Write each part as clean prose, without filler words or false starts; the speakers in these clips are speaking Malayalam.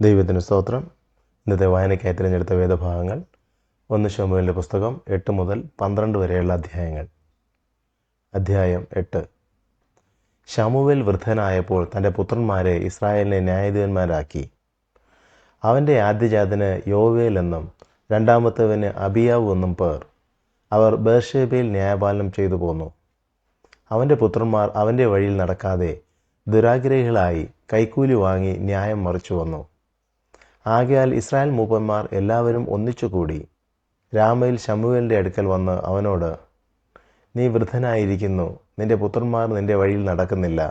ദൈവത്തിന് സ്തോത്രം. ഇന്നത്തെ വായനയ്ക്കായി തിരഞ്ഞെടുത്ത വേദഭാഗങ്ങൾ 1 ശമൂവേലിൻ്റെ പുസ്തകം 8 മുതൽ 12 വരെയുള്ള അധ്യായങ്ങൾ. അധ്യായം 8. ശമൂവേൽ വൃദ്ധനായപ്പോൾ തൻ്റെ പുത്രന്മാരെ ഇസ്രായേലിനെ ന്യായാധിപന്മാരാക്കി. അവൻ്റെ ആദ്യജാതന് യോവേൽ എന്നും രണ്ടാമത്തവന് അബിയാവ് എന്നും പേർ. അവർ ബേർഷേബയിൽ ന്യായപാലനം ചെയ്തു പോന്നു. അവൻ്റെ പുത്രന്മാർ അവൻ്റെ വഴിയിൽ നടക്കാതെ ദുരാഗ്രഹികളായി കൈക്കൂലി വാങ്ങി ന്യായം മറിച്ചു വന്നു. ആകയാൽ ഇസ്രായേൽ മൂപ്പന്മാർ എല്ലാവരും ഒന്നിച്ചുകൂടി രാമയിൽ ശമൂവേലിൻ്റെ അടുക്കൽ വന്ന് അവനോട്, നീ വൃദ്ധനായിരിക്കുന്നു, നിന്റെ പുത്രന്മാർ നിന്റെ വഴിയിൽ നടക്കുന്നില്ല.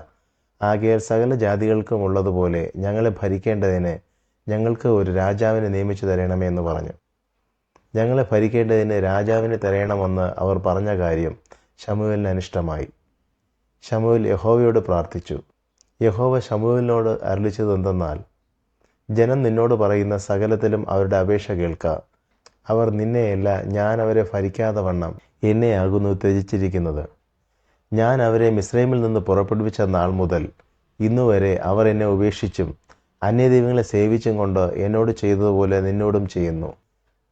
ആകയാൽ സകല ജാതികൾക്കും ഉള്ളതുപോലെ ഞങ്ങളെ ഭരിക്കേണ്ടതിന് ഞങ്ങൾക്ക് ഒരു രാജാവിനെ നിയമിച്ചു തരണമേ എന്ന് പറഞ്ഞു. ഞങ്ങളെ ഭരിക്കേണ്ടതിന് രാജാവിനെ തരയണമെന്ന് അവർ പറഞ്ഞ കാര്യം ശമൂവേലിന് അനിഷ്ടമായി. ശമൂവേൽ യഹോവയോട് പ്രാർത്ഥിച്ചു. യഹോവ ശമൂവേലിനോട് അരുളിച്ചതെന്തെന്നാൽ, ജനം നിന്നോട് പറയുന്ന സകലത്തിലും അവരുടെ അപേക്ഷ കേൾക്ക. അവർ നിന്നെയല്ല, ഞാൻ അവരെ ഭരിക്കാതെ വണ്ണം എന്നെയാകുന്നു ത്യജിച്ചിരിക്കുന്നത്. ഞാൻ അവരെ മിസ്രൈമിൽ നിന്ന് പുറപ്പെടുവിച്ച നാൾ മുതൽ ഇന്നുവരെ അവർ എന്നെ ഉപേക്ഷിച്ചും അന്യദൈവങ്ങളെ സേവിച്ചും കൊണ്ട് എന്നോട് ചെയ്തതുപോലെ നിന്നോടും ചെയ്യുന്നു.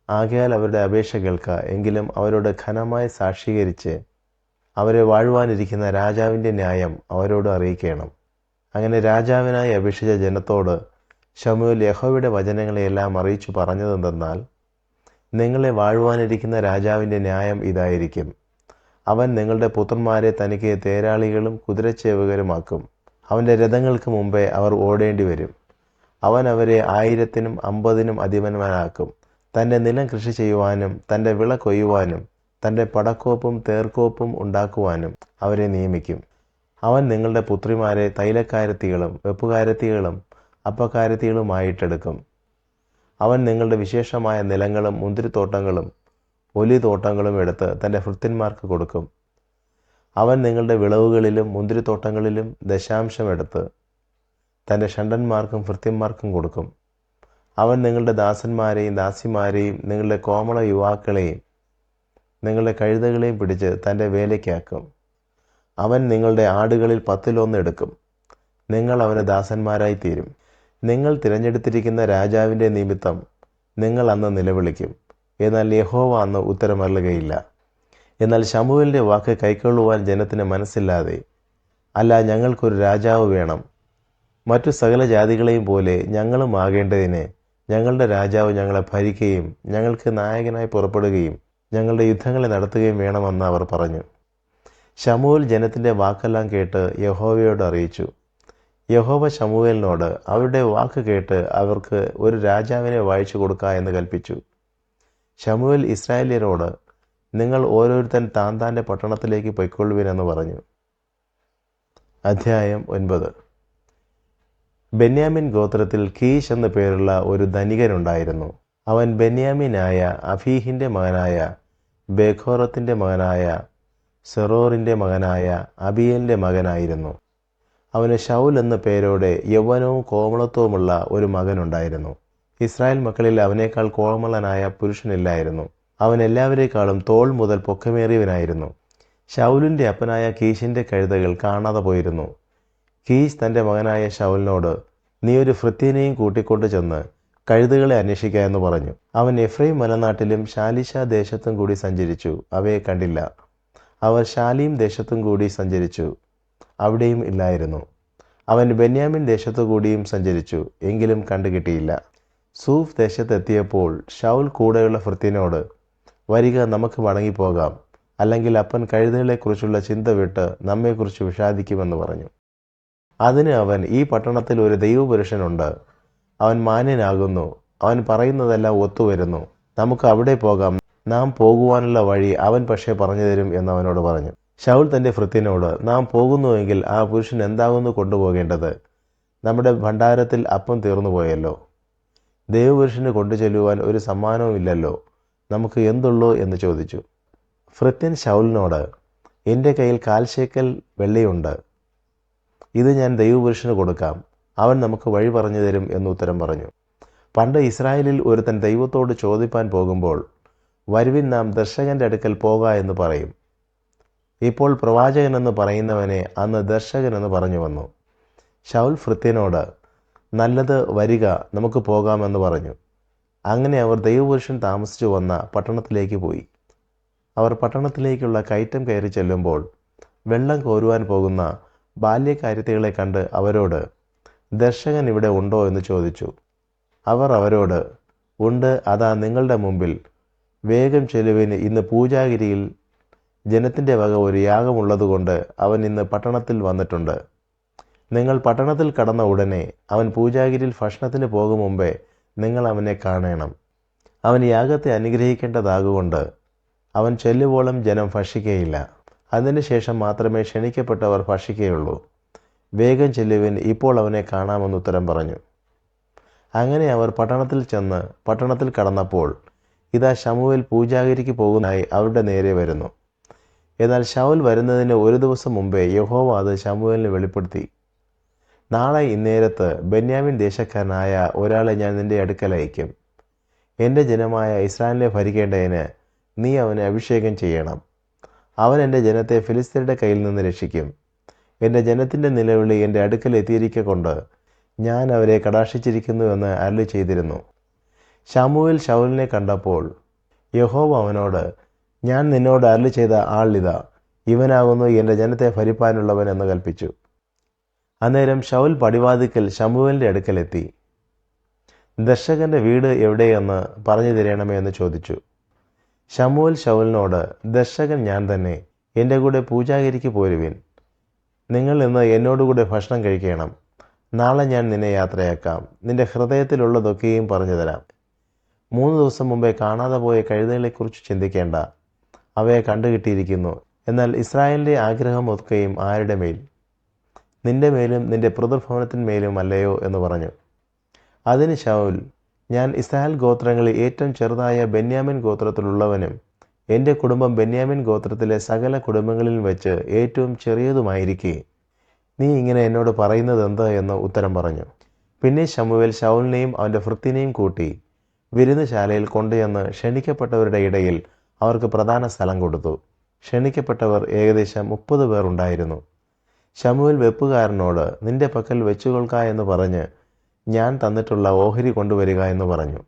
ആകയാൽ അവരുടെ അപേക്ഷ കേൾക്ക. എങ്കിലും അവരോട് ഘനമായി സാക്ഷീകരിച്ച് അവരെ വാഴുവാനിരിക്കുന്ന രാജാവിൻ്റെ ന്യായം അവരോട് അറിയിക്കണം. അങ്ങനെ രാജാവിനായി അപേക്ഷിച്ച ജനത്തോട് ശമൂവേൽ യഹോവയുടെ വചനങ്ങളെയെല്ലാം അറിയിച്ചു പറഞ്ഞതെന്തെന്നാൽ, നിങ്ങളെ വാഴുവാനിരിക്കുന്ന രാജാവിൻ്റെ ന്യായം ഇതായിരിക്കും. അവൻ നിങ്ങളുടെ പുത്രന്മാരെ തനിക്ക് തേരാളികളും കുതിരച്ചേവകരുമാക്കും. അവൻ്റെ രഥങ്ങൾക്ക് മുമ്പേ അവർ ഓടേണ്ടി വരും. അവൻ അവരെ 1000-നും 50-നും അധിപന്മാരാക്കും. തൻ്റെ നിലം കൃഷി ചെയ്യുവാനും തൻ്റെ വിള കൊയ്യുവാനും തൻ്റെ പടക്കോപ്പും തേർക്കോപ്പും ഉണ്ടാക്കുവാനും അവരെ നിയമിക്കും. അവൻ നിങ്ങളുടെ പുത്രിമാരെ തൈലക്കാരത്തികളും വെപ്പുകാരത്തികളും അപ്പക്കാരത്തികളുമായിട്ടെടുക്കും. അവൻ നിങ്ങളുടെ വിശേഷമായ നിലങ്ങളും മുന്തിരിത്തോട്ടങ്ങളും ഒലിതോട്ടങ്ങളും എടുത്ത് തൻ്റെ ഭൃത്യന്മാർക്ക് കൊടുക്കും. അവൻ നിങ്ങളുടെ വിളവുകളിലും മുന്തിരിത്തോട്ടങ്ങളിലും ദശാംശം എടുത്ത് തൻ്റെ ഷണ്ഡന്മാർക്കും ഭൃത്യന്മാർക്കും കൊടുക്കും. അവൻ നിങ്ങളുടെ ദാസന്മാരെയും ദാസിമാരെയും നിങ്ങളുടെ കോമള യുവാക്കളെയും നിങ്ങളുടെ കഴുതകളെയും പിടിച്ച് തൻ്റെ വേലയ്ക്കാക്കും. അവൻ നിങ്ങളുടെ ആടുകളിൽ 10-1 എടുക്കും. നിങ്ങൾ അവന് ദാസന്മാരായി തീരും. നിങ്ങൾ തിരഞ്ഞെടുത്തിരിക്കുന്ന രാജാവിൻ്റെ നിമിത്തം നിങ്ങൾ അന്ന് നിലവിളിക്കും, എന്നാൽ യഹോവ അന്ന് ഉത്തരമരുളുകയില്ല. എന്നാൽ ശമൂവേലിൻ്റെ വാക്ക് കൈക്കൊള്ളുവാൻ ജനത്തിന് മനസ്സില്ലാതെ, അല്ല, ഞങ്ങൾക്കൊരു രാജാവ് വേണം, മറ്റു സകല ജാതികളെയും പോലെ ഞങ്ങളും ആകേണ്ടതിന് ഞങ്ങളുടെ രാജാവ് ഞങ്ങളെ ഭരിക്കുകയും ഞങ്ങൾക്ക് നായകനായി പുറപ്പെടുകയും ഞങ്ങളുടെ യുദ്ധങ്ങളെ നടത്തുകയും വേണമെന്ന് അവർ പറഞ്ഞു. ശമൂവേൽ ജനത്തിൻ്റെ വാക്കെല്ലാം കേട്ട് യഹോവയോട് അറിയിച്ചു. യഹോവ ശമൂവേലിനോട് അവരുടെ വാക്ക് കേട്ട് അവർക്ക് ഒരു രാജാവിനെ വാഴിച്ചു കൊടുക്ക എന്ന് കൽപ്പിച്ചു. ശമൂവേൽ ഇസ്രായേല്യരോട്, നിങ്ങൾ ഓരോരുത്തൻ താന്താൻ്റെ പട്ടണത്തിലേക്ക് പൊയ്ക്കൊള്ളുവിനെന്ന് പറഞ്ഞു. അധ്യായം 9. ബെന്യാമിൻ ഗോത്രത്തിൽ കീശ് എന്നു പേരുള്ള ഒരു ധനികനുണ്ടായിരുന്നു. അവൻ ബെന്യാമിനായ അഫീഹിൻ്റെ മകനായ ബേഖോറത്തിൻ്റെ മകനായ സെറോറിൻ്റെ മകനായ അബിയേലിൻ്റെ മകനായിരുന്നു. അവന് ശൗൽ എന്ന പേരോടെ യൗവനവും കോമളത്വവുമുള്ള ഒരു മകനുണ്ടായിരുന്നു. ഇസ്രായേൽ മക്കളിൽ അവനേക്കാൾ കോമളനായ പുരുഷനില്ലായിരുന്നു. അവൻ എല്ലാവരേക്കാളും തോൾ മുതൽ പൊക്കമേറിയവനായിരുന്നു. ശൗലിൻ്റെ അപ്പനായ കീശിൻ്റെ കഴുതകൾ കാണാതെ പോയിരുന്നു. കീശ് തൻ്റെ മകനായ ശൗലിനോട്, നീ ഒരു ഭൃത്യനെയും കൂട്ടിക്കൊണ്ട് ചെന്ന് കഴുതകളെ അന്വേഷിക്കുക എന്ന് പറഞ്ഞു. അവൻ എഫ്രൈം മലനാട്ടിലും ശാലിശ ദേശത്തും കൂടി സഞ്ചരിച്ചു, അവയെ കണ്ടില്ല. അവർ ശാലീം ദേശത്തും കൂടി സഞ്ചരിച്ചു, അവിടെയും ഇല്ലായിരുന്നു. അവൻ ബെന്യാമിൻ ദേശത്തു കൂടിയും സഞ്ചരിച്ചു, എങ്കിലും കണ്ടുകിട്ടിയില്ല. സൂഫ് ദേശത്തെത്തിയപ്പോൾ ശൗൽ കൂടെയുള്ള ഭൃത്യനോട്, വരിക, നമുക്ക് മടങ്ങിപ്പോകാം, അല്ലെങ്കിൽ അപ്പൻ കഴുതകളെക്കുറിച്ചുള്ള ചിന്ത വിട്ട് നമ്മെക്കുറിച്ച് വിഷാദിക്കുമെന്ന് പറഞ്ഞു. അതിന് അവൻ, ഈ പട്ടണത്തിൽ ഒരു ദൈവപുരുഷനുണ്ട്, അവൻ മാന്യനാകുന്നു, അവൻ പറയുന്നതെല്ലാം ഒത്തുവരുന്നു, നമുക്ക് അവിടെ പോകാം, നാം പോകുവാനുള്ള വഴി അവൻ പക്ഷേ പറഞ്ഞു തരും എന്നവനോട് പറഞ്ഞു. ശൗൽ തൻ്റെ ഭൃത്യനോട്, നാം പോകുന്നുവെങ്കിൽ ആ പുരുഷൻ എന്താകുന്നു കൊണ്ടുപോകേണ്ടത്? നമ്മുടെ ഭണ്ഡാരത്തിൽ അപ്പം തീർന്നുപോയല്ലോ, ദൈവപുരുഷന് കൊണ്ടു ചെല്ലുവാൻ ഒരു സമ്മാനവും ഇല്ലല്ലോ, നമുക്ക് എന്തുള്ളൂ എന്ന് ചോദിച്ചു. ഭൃത്യൻ ശൗലിനോട്, എൻ്റെ കയ്യിൽ 4 ശേക്കെൽ വെള്ളിയുണ്ട്, ഇത് ഞാൻ ദൈവപുരുഷന് കൊടുക്കാം, അവൻ നമുക്ക് വഴി പറഞ്ഞു തരും എന്ന് ഉത്തരം പറഞ്ഞു. പണ്ട് ഇസ്രായേലിൽ ഒരുത്തൻ ദൈവത്തോട് ചോദിപ്പാൻ പോകുമ്പോൾ, വരുവിൻ, നാം ദർശകൻ്റെ അടുക്കൽ പോക എന്ന് പറയും. ഇപ്പോൾ പ്രവാചകനെന്ന് പറയുന്നവനെ അന്ന് ദർശകനെന്ന് പറഞ്ഞു വന്നു. ശൗൽ ഭൃത്യനോട്, നല്ലത്, വരിക, നമുക്ക് പോകാമെന്ന് പറഞ്ഞു. അങ്ങനെ അവർ ദൈവപുരുഷൻ താമസിച്ചു വന്ന പട്ടണത്തിലേക്ക് പോയി. അവർ പട്ടണത്തിലേക്കുള്ള കയറ്റം കയറി ചെല്ലുമ്പോൾ വെള്ളം കോരുവാൻ പോകുന്ന ബാല്യക്കാരത്തികളെ കണ്ട് അവരോട്, ദർശകൻ ഇവിടെ ഉണ്ടോ എന്ന് ചോദിച്ചു. അവർ അവരോട്, ഉണ്ട്, അതാ നിങ്ങളുടെ മുമ്പിൽ. വേഗം ചെല്ലുവിൻ, ഇന്ന് പൂജാഗിരിയിൽ ജനത്തിൻ്റെ വക ഒരു യാഗമുള്ളതുകൊണ്ട് അവൻ ഇന്ന് പട്ടണത്തിൽ വന്നിട്ടുണ്ട്. നിങ്ങൾ പട്ടണത്തിൽ കടന്ന ഉടനെ അവൻ പൂജാഗിരിയിൽ ഭക്ഷണത്തിന് പോകും മുമ്പേ നിങ്ങൾ അവനെ കാണണം. അവൻ യാഗത്തെ അനുഗ്രഹിക്കേണ്ടതാകൊണ്ട് അവൻ ചെല്ലുവോളം ജനം ഭക്ഷിക്കുകയില്ല. അതിനുശേഷം മാത്രമേ ക്ഷണിക്കപ്പെട്ടവർ ഭക്ഷിക്കുകയുള്ളൂ. വേഗം ചെല്ലുവിൻ, ഇപ്പോൾ അവനെ കാണാമെന്ന് ഉത്തരം പറഞ്ഞു. അങ്ങനെ അവർ പട്ടണത്തിൽ ചെന്ന് പട്ടണത്തിൽ കടന്നപ്പോൾ ഇതാ ശമൂവേൽ പൂജാഗിരിക്ക് പോകുന്നതായി അവരുടെ നേരെ വരുന്നു. എന്നാൽ ശൗൽ വരുന്നതിന് ഒരു ദിവസം മുമ്പേ യഹോവ അത് ശമൂവേലിന് വെളിപ്പെടുത്തി. നാളെ ഇന്നേരത്ത് ബെന്യാമിൻ ദേശക്കാരനായ ഒരാളെ ഞാൻ നിന്റെ അടുക്കൽ അയക്കും. എൻ്റെ ജനമായ ഇസ്രായേലിനെ ഭരിക്കേണ്ടതിന് നീ അവനെ അഭിഷേകം ചെയ്യണം. അവൻ എൻ്റെ ജനത്തെ ഫിലിസ്ത്യരുടെ കയ്യിൽ നിന്ന് രക്ഷിക്കും. എൻ്റെ ജനത്തിൻ്റെ നിലവിളി എൻ്റെ അടുക്കൽ എത്തിയിരിക്കൊണ്ട് ഞാൻ അവരെ കടാക്ഷിച്ചിരിക്കുന്നു എന്ന് അരുളി ചെയ്തിരുന്നു. ശമൂവേൽ ശൗലിനെ കണ്ടപ്പോൾ യഹോവ അവനോട്, ഞാൻ നിന്നോട് അരുളി ചെയ്ത ആളിതാ, ഇവനാകുന്നു എൻ്റെ ജനത്തെ ഭരിപ്പാനുള്ളവൻ എന്ന് കൽപ്പിച്ചു. അന്നേരം ശൗൽ പടിവാതിക്കൽ ശമൂവേലിൻ്റെ അടുക്കലെത്തി. ദർശകൻ്റെ വീട് എവിടെയെന്ന് പറഞ്ഞു തരണമേ എന്ന് ചോദിച്ചു. ശമൂവേൽ ശൗലിനോട്, ദർശകൻ ഞാൻ തന്നെ, എൻ്റെ കൂടെ പൂജാഗിരിക്ക് പോരുവിൻ. നിങ്ങൾ ഇന്ന് എന്നോടുകൂടെ ഭക്ഷണം കഴിക്കണം. നാളെ ഞാൻ നിന്നെ യാത്രയാക്കാം. നിന്റെ ഹൃദയത്തിലുള്ളതൊക്കെയും പറഞ്ഞു തരാം. 3 ദിവസം മുമ്പേ കാണാതെ പോയ കഴുതകളെക്കുറിച്ച് ചിന്തിക്കേണ്ട, അവയെ കണ്ടുകിട്ടിയിരിക്കുന്നു. എന്നാൽ ഇസ്രായേലിൻ്റെ ആഗ്രഹം ഒക്കെയും ആരുടെ മേൽ? നിന്റെ മേലും നിന്റെ പിതൃഭവനത്തിന്മേലും അല്ലയോ എന്ന് പറഞ്ഞു. അതിന് ശൗൽ, ഞാൻ ഇസ്രായേൽ ഗോത്രങ്ങളിൽ ഏറ്റവും ചെറുതായ ബെന്യാമിൻ ഗോത്രത്തിലുള്ളവനും എൻ്റെ കുടുംബം ബെന്യാമിൻ ഗോത്രത്തിലെ സകല കുടുംബങ്ങളിൽ വെച്ച് ഏറ്റവും ചെറിയതുമായിരിക്കെ നീ ഇങ്ങനെ എന്നോട് പറയുന്നത് എന്ത് എന്ന് ഉത്തരം പറഞ്ഞു. പിന്നെ ശമൂവേൽ ശൗലിനെയും അവൻ്റെ ഭൃത്യനെയും കൂട്ടി വിരുന്നുശാലയിൽ കൊണ്ടുചെന്ന് ക്ഷണിക്കപ്പെട്ടവരുടെ ഇടയിൽ അവർക്ക് പ്രധാന സ്ഥലം കൊടുത്തു. ക്ഷണിക്കപ്പെട്ടവർ ഏകദേശം 30 പേർ ഉണ്ടായിരുന്നു. ശമൂവേൽ വെപ്പുകാരനോട്, നിന്റെ പക്കൽ വെച്ചുകൊള്ളുക എന്ന് പറഞ്ഞ് ഞാൻ തന്നിട്ടുള്ള ഓഹരി കൊണ്ടുവരിക എന്ന് പറഞ്ഞു.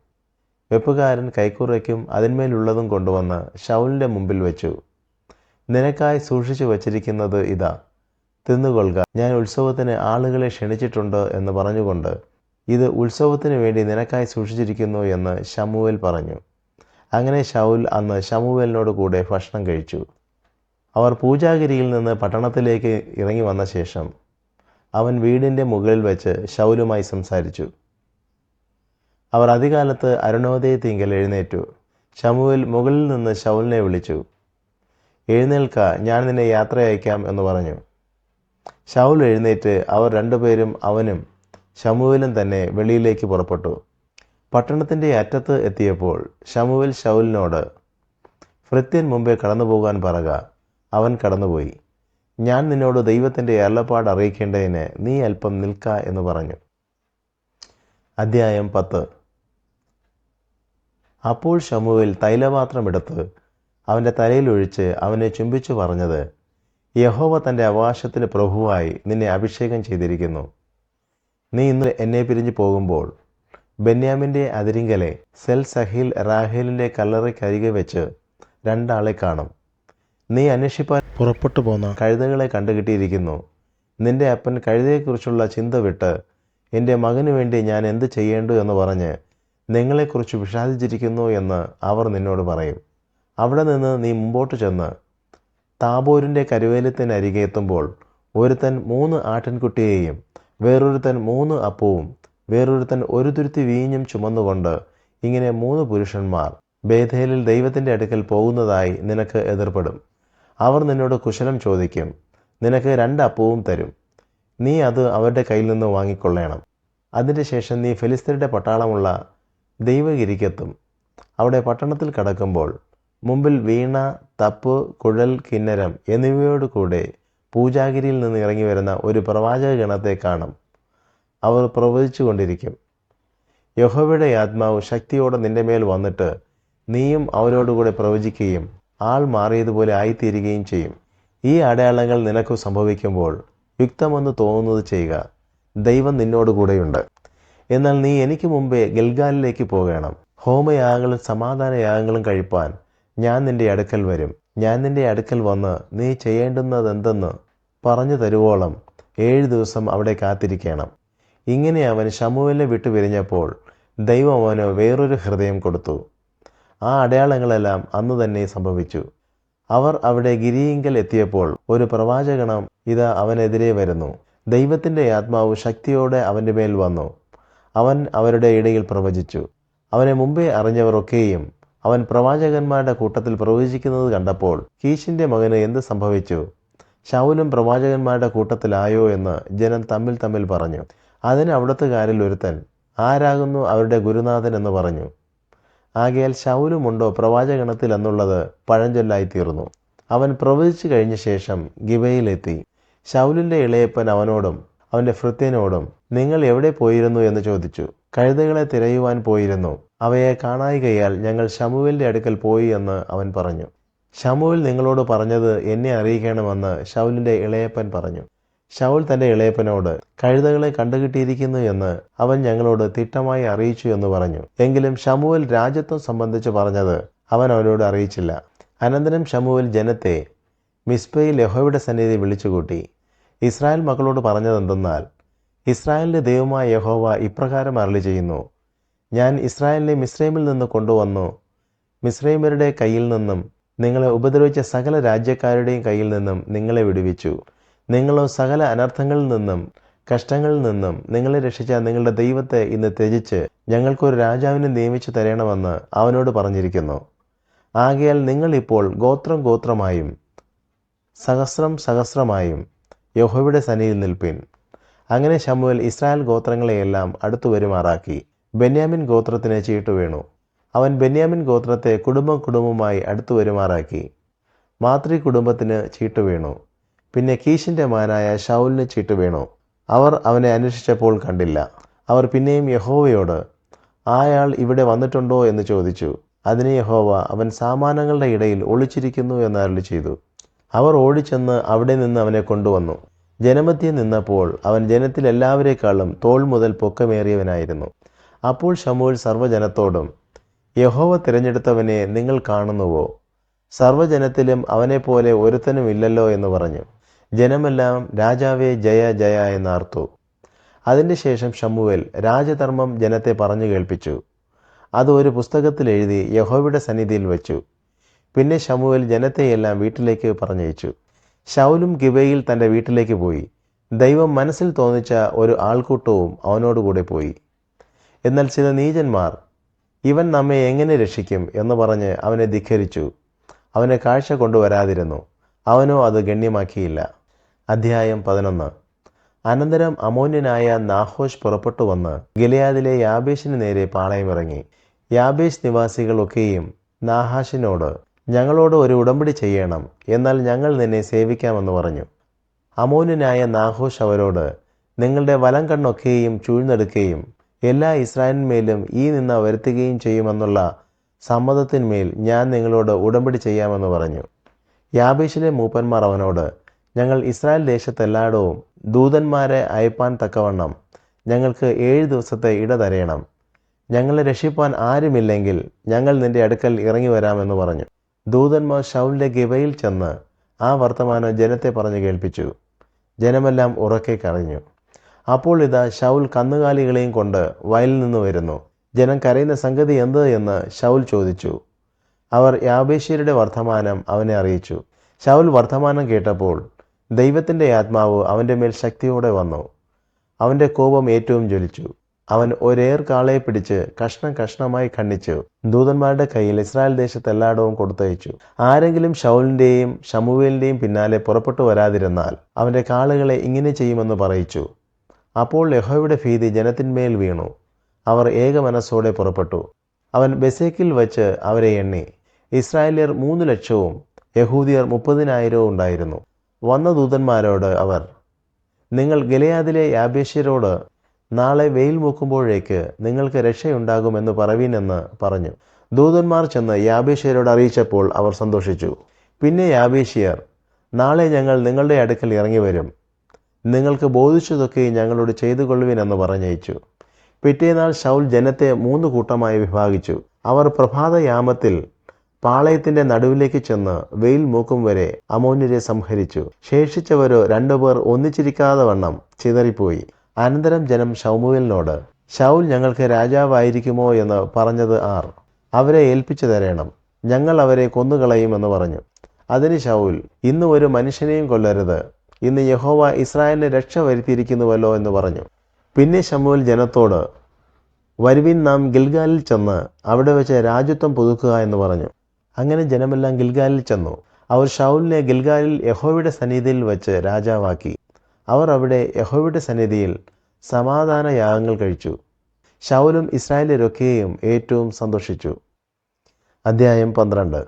വെപ്പുകാരൻ കൈക്കുറയ്ക്കും അതിന്മേലുള്ളതും കൊണ്ടുവന്ന് ശൗലിൻ്റെ മുമ്പിൽ വെച്ചു. നിനക്കായി സൂക്ഷിച്ചു വച്ചിരിക്കുന്നത് ഇതാ, തിന്നുകൊള്ളുക. ഞാൻ ഉത്സവത്തിന് ആളുകളെ ക്ഷണിച്ചിട്ടുണ്ട് എന്ന് പറഞ്ഞുകൊണ്ട് ഇത് ഉത്സവത്തിന് വേണ്ടി നിനക്കായി സൂക്ഷിച്ചിരിക്കുന്നു എന്ന് ശമൂവേൽ പറഞ്ഞു. അങ്ങനെ ശൗൽ അന്ന് ശമൂവേലിനോട് കൂടെ ഭക്ഷണം കഴിച്ചു. അവർ പൂജാഗിരിയിൽ നിന്ന് പട്ടണത്തിലേക്ക് ഇറങ്ങി വന്ന ശേഷം അവൻ വീടിൻ്റെ മുകളിൽ വെച്ച് ശൗലുമായി സംസാരിച്ചു. അവർ അതികാലത്ത് അരുണോദയത്തിങ്കൽ എഴുന്നേറ്റു. ശമൂവേൽ മുകളിൽ നിന്ന് ശൗലിനെ വിളിച്ചു. എഴുന്നേൽക്ക, ഞാൻ നിന്നെ യാത്ര അയക്കാം എന്ന് പറഞ്ഞു. ശൗൽ എഴുന്നേറ്റ് അവർ രണ്ടുപേരും, അവനും ശമൂവേലും തന്നെ വെളിയിലേക്ക് പുറപ്പെട്ടു. പട്ടണത്തിൻ്റെ അറ്റത്ത് എത്തിയപ്പോൾ ശമൂവേൽ ശൗലിനോട്, ഭൃത്യൻ മുമ്പേ കടന്നു പോകാൻ പറക. അവൻ കടന്നുപോയി. ഞാൻ നിന്നോട് ദൈവത്തിൻ്റെ അരുളപ്പാട് അറിയിക്കേണ്ടതിന് നീ അല്പം നിൽക്ക എന്ന് പറഞ്ഞു. അധ്യായം 10. അപ്പോൾ ശമൂവേൽ തൈലപാത്രമെടുത്ത് അവൻ്റെ തലയിലൊഴിച്ച് അവനെ ചുംബിച്ചു പറഞ്ഞത്, യഹോവ തൻ്റെ അവകാശത്തിന് പ്രഭുവായി നിന്നെ അഭിഷേകം ചെയ്തിരിക്കുന്നു. നീ ഇന്ന് എന്നെ പിരിഞ്ഞു പോകുമ്പോൾ ബെന്യാമിൻ്റെ അതിരിങ്കലെ സെൽസഹിൽ റാഹേലിൻ്റെ കല്ലറയ്ക്കരികെ വെച്ച് 2 ആളെ കാണും. നീ അന്വേഷിപ്പാൻ പുറപ്പെട്ടു പോന്ന കഴുതകളെ കണ്ടുകിട്ടിയിരിക്കുന്നു. നിന്റെ അപ്പൻ കഴുതയെക്കുറിച്ചുള്ള ചിന്ത വിട്ട് എൻ്റെ മകനു വേണ്ടി ഞാൻ എന്ത് ചെയ്യേണ്ടു എന്ന് പറഞ്ഞ് നിങ്ങളെക്കുറിച്ച് വിഷാദിച്ചിരിക്കുന്നു എന്ന് അവർ നിന്നോട് പറയും. അവിടെ നിന്ന് നീ മുമ്പോട്ട് ചെന്ന് താബോരിൻ്റെ കരുവേലത്തിനരികെ എത്തുമ്പോൾ ഒരുത്തൻ 3 ആട്ടിൻകുട്ടിയെയും വേറൊരുത്തൻ 3 അപ്പവും വേറൊരുത്തൻ 1 തുരുത്തി വീഞ്ഞും ചുമന്നുകൊണ്ട് ഇങ്ങനെ 3 പുരുഷന്മാർ ബേഥേലിൽ ദൈവത്തിൻ്റെ അടുക്കൽ പോകുന്നതായി നിനക്ക് എതിർപ്പെടും. അവർ നിന്നോട് കുശലം ചോദിക്കും. നിനക്ക് 2 അപ്പവും തരും. നീ അത് അവരുടെ കയ്യിൽ നിന്ന് വാങ്ങിക്കൊള്ളണം. അതിൻ്റെ ശേഷം നീ ഫെലിസ്ത്യരുടെ പട്ടാളമുള്ള ദൈവഗിരിക്കെത്തും. അവിടെ പട്ടണത്തിൽ കടക്കുമ്പോൾ മുമ്പിൽ വീണ, തപ്പ്, കുഴൽ, കിന്നരം എന്നിവയോട് കൂടെ പൂജാഗിരിയിൽ നിന്ന് ഇറങ്ങി വരുന്ന ഒരു പ്രവാചക ഗണത്തെ കാണും. അവർ പ്രവചിച്ചു കൊണ്ടിരിക്കും. യഹോവയുടെ ആത്മാവ് ശക്തിയോടെ നിന്റെ മേൽ വന്നിട്ട് നീയും അവരോടുകൂടെ പ്രവചിക്കുകയും ആൾ മാറിയതുപോലെ ആയിത്തീരുകയും ചെയ്യും. ഈ അടയാളങ്ങൾ നിനക്ക് സംഭവിക്കുമ്പോൾ യുക്തമെന്ന് തോന്നുന്നത് ചെയ്യുക. ദൈവം നിന്നോടുകൂടെയുണ്ട്. എന്നാൽ നീ എനിക്ക് മുമ്പേ ഗിൽഗാലിലേക്ക് പോകണം. ഹോമയാഗങ്ങളും സമാധാനയാഗങ്ങളും കഴിപ്പാൻ ഞാൻ നിന്റെ അടുക്കൽ വരും. ഞാൻ നിന്റെ അടുക്കൽ വന്ന് നീ ചെയ്യേണ്ടുന്നതെന്തെന്ന് പറഞ്ഞു തരുവോളം 7 ദിവസം അവിടെ കാത്തിരിക്കണം. ഇങ്ങനെ അവൻ ശമൂവേലിനെ വിട്ടു പിരിഞ്ഞപ്പോൾ ദൈവം അവന് വേറൊരു ഹൃദയം കൊടുത്തു. ആ അടയാളങ്ങളെല്ലാം അന്ന് തന്നെ സംഭവിച്ചു. അവർ അവിടെ ഗിരിയിങ്കൽ എത്തിയപ്പോൾ ഒരു പ്രവാചകണം ഇതാ അവനെതിരെ വരുന്നു. ദൈവത്തിൻ്റെ ആത്മാവ് ശക്തിയോടെ അവൻ്റെ മേൽ വന്നു. അവൻ അവരുടെ ഇടയിൽ പ്രവചിച്ചു. അവനെ മുമ്പേ അറിഞ്ഞവരൊക്കെയും അവൻ പ്രവാചകന്മാരുടെ കൂട്ടത്തിൽ പ്രവചിക്കുന്നത് കണ്ടപ്പോൾ, കീശിൻ്റെ മകന് എന്ത് സംഭവിച്ചു? ശൗലും പ്രവാചകന്മാരുടെ കൂട്ടത്തിലായോ എന്ന് ജനം തമ്മിൽ പറഞ്ഞു. അതിന് അവിടുത്തുകാരിൽ ഒരുത്തൻ, ആരാകുന്നു അവരുടെ ഗുരുനാഥൻ എന്ന് പറഞ്ഞു. ആകയാൽ ശൗലുമുണ്ടോ പ്രവാചകണത്തിൽ എന്നുള്ളത് പഴഞ്ചൊല്ലായിത്തീർന്നു. അവൻ പ്രവചിച്ചു കഴിഞ്ഞ ശേഷം ഗിബയിലെത്തി. ശൗലിൻ്റെ ഇളയപ്പൻ അവനോടും അവൻ്റെ ഭൃത്യനോടും, നിങ്ങൾ എവിടെ പോയിരുന്നു എന്ന് ചോദിച്ചു. കഴുതകളെ തിരയുവാൻ പോയിരുന്നു, അവയെ കാണായികയാൽ ഞങ്ങൾ ശമൂവേലിൻ്റെ അടുക്കൽ പോയി എന്ന് അവൻ പറഞ്ഞു. ശമൂവേൽ നിങ്ങളോട് പറഞ്ഞത് എന്നെ അറിയിക്കണമെന്ന് ശൗലിൻ്റെ ഇളയപ്പൻ പറഞ്ഞു. ശൗൽ തൻ്റെ ഇളയപ്പനോട്, കഴുതകളെ കണ്ടുകിട്ടിയിരിക്കുന്നു എന്ന് അവൻ ഞങ്ങളോട് തിട്ടമായി അറിയിച്ചു എന്ന് പറഞ്ഞു. എങ്കിലും ശമൂവേൽ രാജ്യത്വം സംബന്ധിച്ച് പറഞ്ഞത് അവൻ അവനോട് അറിയിച്ചില്ല. അനന്തരം ശമൂവേൽ ജനത്തെ മിസ്പയിൽ യഹോവയുടെ സന്നിധി വിളിച്ചുകൂട്ടി. ഇസ്രായേൽ മക്കളോട് പറഞ്ഞതെന്തെന്നാൽ, ഇസ്രായേലിൻ്റെ ദൈവമായ യഹോവ ഇപ്രകാരം അരുളി ചെയ്യുന്നു, ഞാൻ ഇസ്രായേലിനെ മിസ്രൈമിൽ നിന്ന് കൊണ്ടുവന്നു. മിസ്രൈമ്യരുടെ കയ്യിൽ നിന്നും നിങ്ങളെ ഉപദ്രവിച്ച സകല രാജ്യക്കാരുടെയും കയ്യിൽ നിന്നും നിങ്ങളെ വിടുവിച്ചു. നിങ്ങളോ സകല അനർത്ഥങ്ങളിൽ നിന്നും കഷ്ടങ്ങളിൽ നിന്നും നിങ്ങളെ രക്ഷിച്ച നിങ്ങളുടെ ദൈവത്തെ ഇന്ന് ത്യജിച്ച് ഞങ്ങൾക്കൊരു രാജാവിനെ നിയമിച്ചു തരണമെന്ന് അവനോട് പറഞ്ഞിരിക്കുന്നു. ആകയാൽ നിങ്ങളിപ്പോൾ ഗോത്രം ഗോത്രമായും സഹസ്രം സഹസ്രമായും യഹോവയുടെ സന്നിധിയിൽ നിൽപ്പിൻ. അങ്ങനെ ശമൂവേൽ ഇസ്രായേൽ ഗോത്രങ്ങളെയെല്ലാം അടുത്തു വരുമാറാക്കി. ബെന്യാമിൻ ഗോത്രത്തിന് ചീട്ടു വീണു. അവൻ ബെന്യാമിൻ ഗോത്രത്തെ കുടുംബം കുടുംബമായി അടുത്തു വരുമാറാക്കി. മാതൃ കുടുംബത്തിന് ചീട്ടു വീണു. പിന്നെ കീശിൻ്റെ മകനായ ശൗലിന് ചീട്ടു വീണു. അവർ അവനെ അന്വേഷിച്ചപ്പോൾ കണ്ടില്ല. അവർ പിന്നെയും യഹോവയോട്, ആയാൾ ഇവിടെ വന്നിട്ടുണ്ടോ എന്ന് ചോദിച്ചു. അതിന് യഹോവ, അവൻ സാമാനങ്ങളുടെ ഇടയിൽ ഒളിച്ചിരിക്കുന്നു എന്ന് അരുളി ചെയ്തു. അവർ ഓടിച്ചെന്ന് അവിടെ നിന്ന് അവനെ കൊണ്ടുവന്നു. ജനമധ്യേ നിന്നപ്പോൾ അവൻ ജനത്തിൽ എല്ലാവരേക്കാളും തോൾ മുതൽ പൊക്കമേറിയവനായിരുന്നു. അപ്പോൾ ശമൂവേൽ സർവ്വജനത്തോടും, യഹോവ തിരഞ്ഞെടുത്തവനെ നിങ്ങൾ കാണുന്നുവോ? സർവ്വജനത്തിലും അവനെപ്പോലെ ഒരുത്തനും ഇല്ലല്ലോ എന്ന് പറഞ്ഞു. ജനമെല്ലാം രാജാവേ ജയ ജയ എന്നാർത്തു. അതിൻ്റെ ശേഷം ശമൂവേൽ രാജധർമ്മം ജനത്തെ പറഞ്ഞു കേൾപ്പിച്ചു. അത് ഒരു പുസ്തകത്തിൽ എഴുതി യഹോവയുടെ സന്നിധിയിൽ വെച്ചു. പിന്നെ ശമൂവേൽ ജനത്തെയെല്ലാം വീട്ടിലേക്ക് പറഞ്ഞയച്ചു. ശൗലും ഗിബയിൽ തൻ്റെ വീട്ടിലേക്ക് പോയി. ദൈവം മനസ്സിൽ തോന്നിച്ച ഒരു ആൾക്കൂട്ടവും അവനോടുകൂടെ പോയി. എന്നാൽ ചില നീചന്മാർ, ഇവൻ നമ്മെ എങ്ങനെ രക്ഷിക്കും എന്ന് പറഞ്ഞ് അവനെ ധിക്കരിച്ചു. അവനെ കാഴ്ച കൊണ്ടുവരാതിരുന്നു. അവനോ അത് ഗണ്യമാക്കിയില്ല. അധ്യായം 11. അനന്തരം അമോന്യനായ നാഹോഷ് പുറപ്പെട്ടു വന്ന് ഗിലെയാദിലെ യാബേശിന് നേരെ പാളയമിറങ്ങി. യാബേശ് നിവാസികളൊക്കെയും നാഹാഷിനോട്, ഞങ്ങളോട് ഒരു ഉടമ്പടി ചെയ്യണം, എന്നാൽ ഞങ്ങൾ നിന്നെ സേവിക്കാമെന്ന് പറഞ്ഞു. അമോന്യനായ നാഹോഷ് അവരോട്, നിങ്ങളുടെ വലം കണ്ണൊക്കെയും ചൂഴ്ന്നെടുക്കുകയും എല്ലാ ഇസ്രായേലിന്മേലും ഈ നിന്ന വരുത്തുകയും ചെയ്യുമെന്നുള്ള സമ്മതത്തിന്മേൽ ഞാൻ നിങ്ങളോട് ഉടമ്പടി ചെയ്യാമെന്ന് പറഞ്ഞു. യാബേശിലെ മൂപ്പന്മാർ അവനോട്, ഞങ്ങൾ ഇസ്രായേൽ ദേശത്തെല്ലായിടവും ദൂതന്മാരെ അയപ്പാൻ തക്കവണ്ണം ഞങ്ങൾക്ക് 7 ദിവസത്തെ ഇട തരയണം. ഞങ്ങളെ രക്ഷിപ്പാൻ ആരുമില്ലെങ്കിൽ ഞങ്ങൾ നിന്റെ അടുക്കൽ ഇറങ്ങി വരാമെന്ന് പറഞ്ഞു. ദൂതന്മാർ ശൗലിൻ്റെ ഗിബയിൽ ചെന്ന് ആ വർത്തമാനം ജനത്തെ പറഞ്ഞു കേൾപ്പിച്ചു. ജനമെല്ലാം ഉറക്കെ കരഞ്ഞു. അപ്പോൾ ഇതാ ശൗൽ കന്നുകാലികളെയും കൊണ്ട് വയലിൽ നിന്ന് വരുന്നു. ജനം കരയുന്ന സംഗതി എന്ത് എന്ന് ശൗൽ ചോദിച്ചു. അവർ യാബേശ്യരുടെ വർത്തമാനം അവനെ അറിയിച്ചു. ശൗൽ വർത്തമാനം കേട്ടപ്പോൾ ദൈവത്തിൻ്റെ ആത്മാവ് അവൻ്റെ മേൽ ശക്തിയോടെ വന്നു. അവൻ്റെ കോപം ഏറ്റവും ജ്വലിച്ചു. അവൻ ഒരേർ കാളയെ പിടിച്ച് കഷ്ണം കഷ്ണമായി ഖണ്ഡിച്ചു ദൂതന്മാരുടെ കയ്യിൽ ഇസ്രായേൽ ദേശത്തെല്ലായിടവും കൊടുത്തയച്ചു. ആരെങ്കിലും ശൗലിൻ്റെയും ശമൂവേലിൻ്റെയും പിന്നാലെ പുറപ്പെട്ടു വരാതിരുന്നാൽ അവൻ്റെ കാളുകളെ ഇങ്ങനെ ചെയ്യുമെന്ന് പറയിച്ചു. അപ്പോൾ യഹോവയുടെ ഭീതി ജനത്തിന്മേൽ വീണു. അവർ ഏക മനസ്സോടെ പുറപ്പെട്ടു. അവൻ ബെസേക്കിൽ വച്ച് അവരെ എണ്ണി. ഇസ്രായേല്യർ 3,00,000 യഹൂദിയർ 30,000 ഉണ്ടായിരുന്നു. വന്ന ദൂതന്മാരോട് അവർ, നിങ്ങൾ ഗിലെയാദിലെ യാബേശ്യരോട് നാളെ വെയിൽ മൂക്കുമ്പോഴേക്ക് നിങ്ങൾക്ക് രക്ഷയുണ്ടാകുമെന്ന് പറവീനെന്ന് പറഞ്ഞു. ദൂതന്മാർ ചെന്ന് യാബേശ്യരോട് അറിയിച്ചപ്പോൾ അവർ സന്തോഷിച്ചു. പിന്നെ യാബേശ്യർ, നാളെ ഞങ്ങൾ നിങ്ങളുടെ അടുക്കൽ ഇറങ്ങി വരും, നിങ്ങൾക്ക് ബോധിച്ചതൊക്കെ ഞങ്ങളോട് ചെയ്തു കൊള്ളുവിനെന്ന് പറഞ്ഞയച്ചു. പിറ്റേന്നാൾ ശൗൽ ജനത്തെ 3 കൂട്ടമായി വിഭാഗിച്ചു. അവർ പ്രഭാതയാമത്തിൽ പാളയത്തിന്റെ നടുവിലേക്ക് ചെന്ന് വെയിൽ മൂക്കും വരെ അമോന്യരെ സംഹരിച്ചു. ശേഷിച്ചവരോ 2 പേർ ഒന്നിച്ചിരിക്കാതെ വണ്ണം ചിതറിപ്പോയി. അനന്തരം ജനം ശമൂവേലിനോട്, ശൗൽ ഞങ്ങൾക്ക് രാജാവായിരിക്കുമോ എന്ന് പറഞ്ഞത് ആർ? അവരെ ഏൽപ്പിച്ചു തരേണം, ഞങ്ങൾ അവരെ കൊന്നുകളയുമെന്ന് പറഞ്ഞു. അതിന് ശൗൽ, ഇന്ന് ഒരു മനുഷ്യനെയും കൊല്ലരുത്, ഇന്ന് യഹോവ ഇസ്രായേലിന് രക്ഷ വരുത്തിയിരിക്കുന്നുവല്ലോ എന്ന് പറഞ്ഞു. പിന്നെ ശമൂവേൽ ജനത്തോട്, വരുവിൻ, നാം ഗിൽഗാലിൽ ചെന്ന് അവിടെ വെച്ച് രാജത്വം പുതുക്കുക എന്ന് പറഞ്ഞു. അങ്ങനെ ജനമെല്ലാം ഗിൽഗാലിൽ ചെന്നു. അവർ ശൗലിനെ ഗിൽഗാലിൽ യഹോവയുടെ സന്നിധിയിൽ വെച്ച് രാജാവാക്കി. അവർ അവിടെ യഹോവയുടെ സന്നിധിയിൽ സമാധാന യാഗങ്ങൾ കഴിച്ചു. ശൗലും ഇസ്രായേലരൊക്കെയും ഏറ്റവും സന്തോഷിച്ചു. അധ്യായം 12.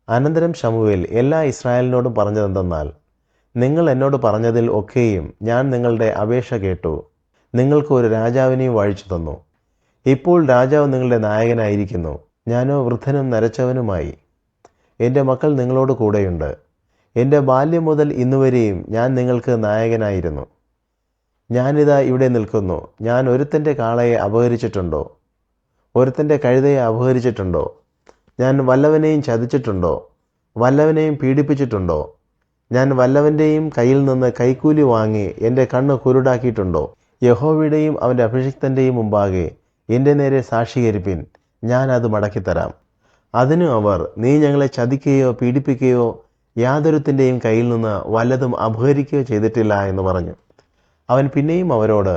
അനന്തരം ശമൂവേൽ എല്ലാ ഇസ്രായേലിനോടും പറഞ്ഞതെന്തെന്നാൽ, നിങ്ങൾ എന്നോട് പറഞ്ഞതിൽ ഒക്കെയും ഞാൻ നിങ്ങളുടെ അപേക്ഷ കേട്ടു. നിങ്ങൾക്ക് ഒരു രാജാവിനെയും വാഴിച്ചു തന്നു. ഇപ്പോൾ രാജാവ് നിങ്ങളുടെ നായകനായിരിക്കുന്നു. ഞാനോ വൃദ്ധനും നരച്ചവനുമായി. എൻ്റെ മക്കൾ നിങ്ങളോട് കൂടെയുണ്ട്. എൻ്റെ ബാല്യം മുതൽ ഇന്നുവരെയും ഞാൻ നിങ്ങൾക്ക് നായകനായിരുന്നു. ഞാനിതാ ഇവിടെ നിൽക്കുന്നു. ഞാൻ ഒരുത്തൻ്റെ കാളയെ അപഹരിച്ചിട്ടുണ്ടോ? ഒരുത്തൻ്റെ കഴുതയെ അപഹരിച്ചിട്ടുണ്ടോ? ഞാൻ വല്ലവനെയും ചതിച്ചിട്ടുണ്ടോ? വല്ലവനെയും പീഡിപ്പിച്ചിട്ടുണ്ടോ? ഞാൻ വല്ലവൻ്റെയും കയ്യിൽ നിന്ന് കൈക്കൂലി വാങ്ങി എൻ്റെ കണ്ണ് കുരുടാക്കിയിട്ടുണ്ടോ? യഹോവയുടെയും അവൻ്റെ അഭിഷിക്തൻ്റെയും മുമ്പാകെ എൻ്റെ നേരെ സാക്ഷീകരിപ്പിൻ, ഞാൻ അത് മടക്കിത്തരാം. അതിനു അവർ, നീ ഞങ്ങളെ ചതിക്കുകയോ പീഡിപ്പിക്കുകയോ യാതൊരുത്തിൻ്റെയും കയ്യിൽ നിന്ന് വല്ലതും അപഹരിക്കുകയോ ചെയ്തിട്ടില്ല എന്ന് പറഞ്ഞു. അവൻ പിന്നെയും അവരോട്,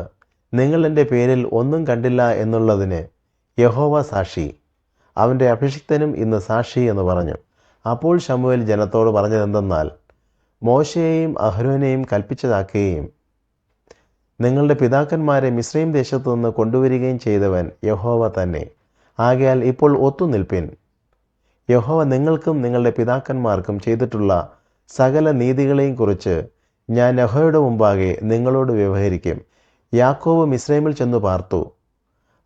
നിങ്ങൾ എൻ്റെ പേരിൽ ഒന്നും കണ്ടില്ല എന്നുള്ളതിന് യഹോവ സാക്ഷി, അവൻ്റെ അഭിഷിക്തനും ഇന്ന് സാക്ഷി എന്ന് പറഞ്ഞു. അപ്പോൾ ശമൂവേൽ ജനത്തോട് പറഞ്ഞതെന്തെന്നാൽ, മോശയെയും അഹരോനെയും കൽപ്പിച്ചതാക്കുകയും നിങ്ങളുടെ പിതാക്കന്മാരെ മിസ്രയീം ദേശത്തു നിന്ന് കൊണ്ടുവരികയും ചെയ്തവൻ യഹോവ തന്നെ. ആകയാൽ ഇപ്പോൾ ഒത്തുനിൽപ്പിൻ. യഹോവ നിങ്ങൾക്കും നിങ്ങളുടെ പിതാക്കന്മാർക്കും ചെയ്തിട്ടുള്ള സകല നീതികളെയും കുറിച്ച് ഞാൻ യഹോവയുടെ മുമ്പാകെ നിങ്ങളോട് വ്യവഹരിക്കും. യാക്കോബ് മിസ്രയീമിൽ ചെന്നു പാർത്തു.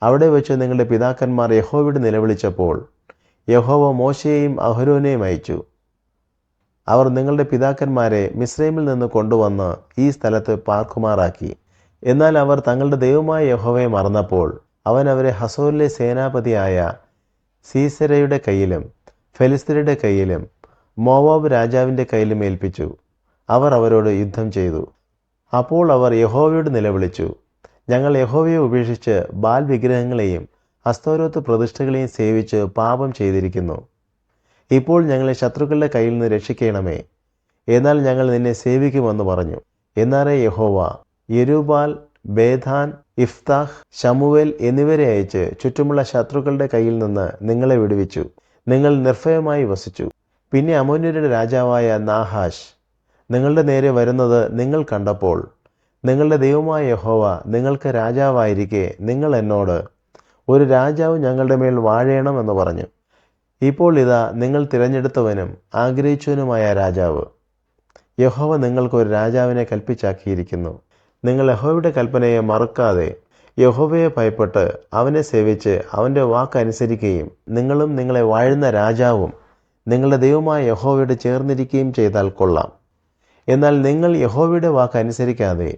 അവിടെ വെച്ച് നിങ്ങളുടെ പിതാക്കന്മാർ യഹോവയോട് നിലവിളിച്ചപ്പോൾ യഹോവ മോശയെയും അഹരോനെയും അയച്ചു. അവർ നിങ്ങളുടെ പിതാക്കന്മാരെ മിസ്രയീമിൽ നിന്ന് കൊണ്ടുവന്ന് ഈ സ്ഥലത്ത് പാർക്കുമാറാക്കി. എന്നാൽ അവർ തങ്ങളുടെ ദൈവമായ യഹോവയെ മറന്നപ്പോൾ അവൻ അവരെ ഹസോരിലെ സേനാപതിയായ സീസെരയുടെ കയ്യിലും ഫെലിസ്ത്യരുടെ കയ്യിലും മോവാബ് രാജാവിൻ്റെ കയ്യിലും ഏൽപ്പിച്ചു. അവർ അവരോട് യുദ്ധം ചെയ്തു. അപ്പോൾ അവർ യഹോവയോട് നിലവിളിച്ചു, ഞങ്ങൾ യഹോവയെ ഉപേക്ഷിച്ച് ബാൽ വിഗ്രഹങ്ങളെയും അസ്തോരോത്ത് പ്രതിഷ്ഠകളെയും സേവിച്ച് പാപം ചെയ്തിരിക്കുന്നു. ഇപ്പോൾ ഞങ്ങളെ ശത്രുക്കളുടെ കയ്യിൽ നിന്ന് രക്ഷിക്കണമേ, എന്നാൽ ഞങ്ങൾ നിന്നെ സേവിക്കുമെന്ന് പറഞ്ഞു. എന്നാറേ യഹോവ യെരുബാൽ, ബേഥാൻ, ഇഫ്താഹ്, ശമൂവേൽ എന്നിവരെ അയച്ച് ചുറ്റുമുള്ള ശത്രുക്കളുടെ കയ്യിൽ നിന്ന് നിങ്ങളെ വിടുവിച്ചു. നിങ്ങൾ നിർഭയമായി വസിച്ചു. പിന്നെ അമോന്യരുടെ രാജാവായ നാഹാഷ് നിങ്ങളുടെ നേരെ വരുന്നത് നിങ്ങൾ കണ്ടപ്പോൾ നിങ്ങളുടെ ദൈവമായ യഹോവ നിങ്ങൾക്ക് രാജാവായിരിക്കെ നിങ്ങൾ എന്നോട്, ഒരു രാജാവ് ഞങ്ങളുടെ മേൽ വാഴേണം എന്ന് പറഞ്ഞു. ഇപ്പോൾ ഇതാ നിങ്ങൾ തിരഞ്ഞെടുത്തവനും ആഗ്രഹിച്ചവനുമായ രാജാവ്. യഹോവ നിങ്ങൾക്കൊരു രാജാവിനെ കൽപ്പിച്ചാക്കിയിരിക്കുന്നു. നിങ്ങൾ യഹോവയുടെ കൽപ്പനയെ മറക്കാതെ യഹോവയെ ഭയപ്പെട്ട് അവനെ സേവിച്ച് അവൻ്റെ വാക്കനുസരിക്കുകയും നിങ്ങളും നിങ്ങളെ വാഴുന്ന രാജാവും നിങ്ങളുടെ ദൈവമായ യഹോവയോട് ചേർന്നിരിക്കുകയും ചെയ്താൽ കൊള്ളാം. എന്നാൽ നിങ്ങൾ യഹോവയുടെ വാക്കനുസരിക്കാതെ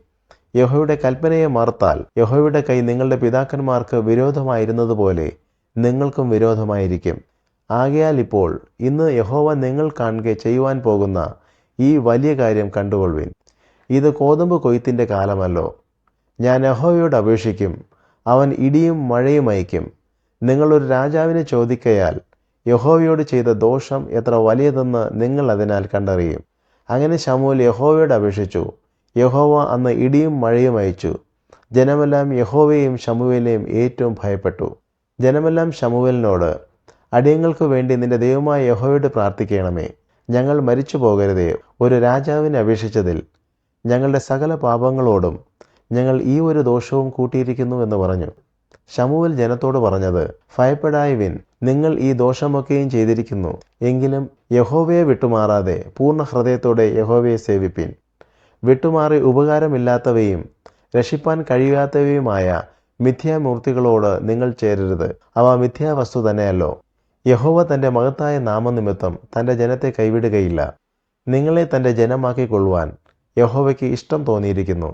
യഹോവയുടെ കൽപ്പനയെ മറത്താൽ യഹോവയുടെ കൈ നിങ്ങളുടെ പിതാക്കന്മാർക്ക് വിരോധമായിരുന്നതുപോലെ നിങ്ങൾക്കും വിരോധമായിരിക്കും. ആകയാൽ ഇപ്പോൾ ഇന്ന് യഹോവ നിങ്ങൾ കാണുക ചെയ്യുവാൻ പോകുന്ന ഈ വലിയ കാര്യം കണ്ടുകൊള്ളുവിൻ. ഇത് കോതമ്പ് കൊയ്ത്തിൻ്റെ കാലമല്ലോ. ഞാൻ യഹോവയോട് അപേക്ഷിക്കും, അവൻ ഇടിയും മഴയും അയക്കും. നിങ്ങളൊരു രാജാവിനെ ചോദിക്കയാൽ യഹോവയോട് ചെയ്ത ദോഷം എത്ര വലിയതെന്ന് നിങ്ങൾ അതിനാൽ കണ്ടറിയും. അങ്ങനെ ശമൂവേൽ യഹോവയോട് അപേക്ഷിച്ചു. യഹോവ അന്ന് ഇടിയും മഴയും അയച്ചു. ജനമെല്ലാം യഹോവയെയും ശമൂവേലിനെയും ഏറ്റവും ഭയപ്പെട്ടു. ജനമെല്ലാം ശമൂവേലിനോട്, അടിയങ്ങൾക്ക് വേണ്ടി നിന്റെ ദൈവമായ യഹോവയോട് പ്രാർത്ഥിക്കണമേ, ഞങ്ങൾ മരിച്ചു പോകരുതേ. ഒരു രാജാവിനെ അപേക്ഷിച്ചതിൽ ഞങ്ങളുടെ സകല പാപങ്ങളോടും ഞങ്ങൾ ഈ ഒരു ദോഷവും കൂട്ടിയിരിക്കുന്നു എന്ന് പറഞ്ഞു. ശമൂവേൽ ജനത്തോട് പറഞ്ഞത്, ഭയപ്പെടായ്വിൻ, നിങ്ങൾ ഈ ദോഷമൊക്കെയും ചെയ്തിരിക്കുന്നു. എങ്കിലും യഹോവയെ വിട്ടുമാറാതെ പൂർണ്ണ ഹൃദയത്തോടെ യഹോവയെ സേവിപ്പിൻ. വിട്ടുമാറി ഉപകാരമില്ലാത്തവയും രക്ഷിപ്പാൻ കഴിയാത്തവയുമായ മിഥ്യാമൂർത്തികളോട് നിങ്ങൾ ചേരരുത്. അവ മിഥ്യാവസ്തു തന്നെയല്ലോ. യഹോവ തൻ്റെ മഹത്തായ നാമനിമിത്തം തൻ്റെ ജനത്തെ കൈവിടുകയില്ല. നിങ്ങളെ തൻ്റെ ജനമാക്കിക്കൊള്ളുവാൻ യഹോവയ്ക്ക് ഇഷ്ടം തോന്നിയിരിക്കുന്നു.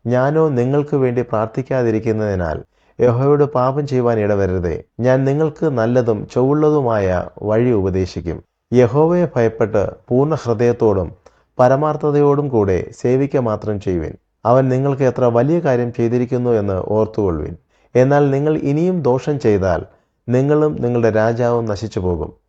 ഞാനോ നിങ്ങൾക്ക് വേണ്ടി പ്രാർത്ഥിക്കാതിരിക്കുന്നതിനാൽ യഹോവയോട് പാപം ചെയ്യുവാൻ ഇടവരരുതേ. ഞാൻ നിങ്ങൾക്ക് നല്ലതും ചൊവ്വുള്ളതുമായ വഴി ഉപദേശിക്കും. യഹോവയെ ഭയപ്പെട്ട് പൂർണ്ണ ഹൃദയത്തോടും പരമാർത്ഥതയോടും കൂടെ സേവിക്കുക മാത്രം ചെയ്യുവിൻ. അവൻ നിങ്ങൾക്ക് എത്ര വലിയ കാര്യം ചെയ്തിരിക്കുന്നു എന്ന് ഓർത്തുകൊള്ളുവിൻ. എന്നാൽ നിങ്ങൾ ഇനിയും ദോഷം ചെയ്താൽ നിങ്ങളും നിങ്ങളുടെ രാജാവും നശിച്ചു പോകും.